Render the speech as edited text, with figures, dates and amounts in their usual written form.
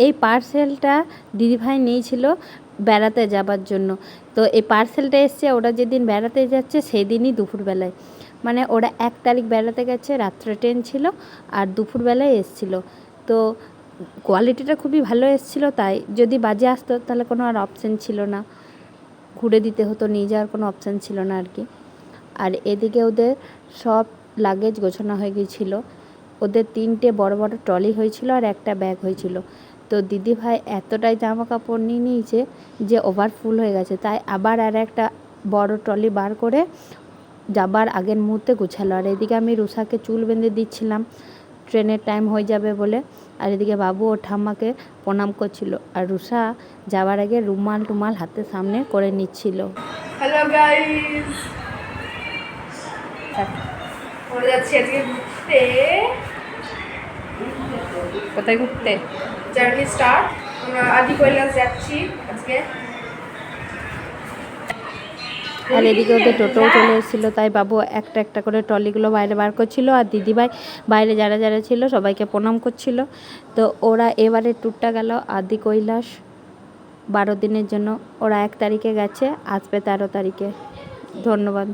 এই পার্সেলটা দিদিভাই নিয়েছিল বেড়াতে যাবার জন্য। তো এই পার্সেলটা এসছে ওরা যেদিন বেড়াতে যাচ্ছে সেই দিনই দুপুরবেলায়, মানে ওরা 1 তারিখ বেড়াতে গেছে, রাত্রে ট্রেন ছিল আর দুপুরবেলায় এসছিল। তো কোয়ালিটিটা খুবই ভালো এসেছিলো, তাই যদি বাজে আসতো তাহলে কোনো আর অপশান ছিল না, ঘুরে দিতে হতো, নিয়ে যাওয়ার কোনো অপশান ছিল না আর কি। আর এদিকে ওদের সব লাগেজ গোছানো হয়ে গিয়েছিলো। ওদের 3টে বড় বড় ট্রলি হয়েছিল আর একটা ব্যাগ হয়েছিল। তো দিদিভাই এতটাই জামা কাপড় নিয়ে নিয়েছে যে ওভারফুল হয়ে গেছে, তাই আবার আর একটা বড় ট্রলি বার করে যাবার আগের মুহূর্তে গোছালো। আর এদিকে আমি রুষাকে চুল বেঁধে দিচ্ছিলাম, ট্রেনের টাইম হয়ে যাবে বলে। আর এদিকে বাবু ও ঠাম্মাকে প্রণাম করছিল, আর রুষা যাওয়ার আগে রুমাল টুমাল হাতের সামনে করে নিচ্ছিল। হ্যালো গাইস, আমরা যাচ্ছি আজকে ঘুরতে। কোথায় ঘুরতে? জার্নি স্টার্ট, আমরা আদি কৈলাস যাচ্ছি আজকে। আর এদিকে ওদের টোটোও চলে এসেছিলো, তাই বাবু একটা একটা করে ট্রলিগুলো বাইরে বার করছিল, আর দিদিভাই বাইরে যারা যারা ছিল সবাইকে প্রণাম করছিল। তো ওরা এবারে ট্যুরটা গেল আদি কৈলাস 12 দিনের জন্য। ওরা 1 তারিখে গেছে, আসবে 13 তারিখে। ধন্যবাদ।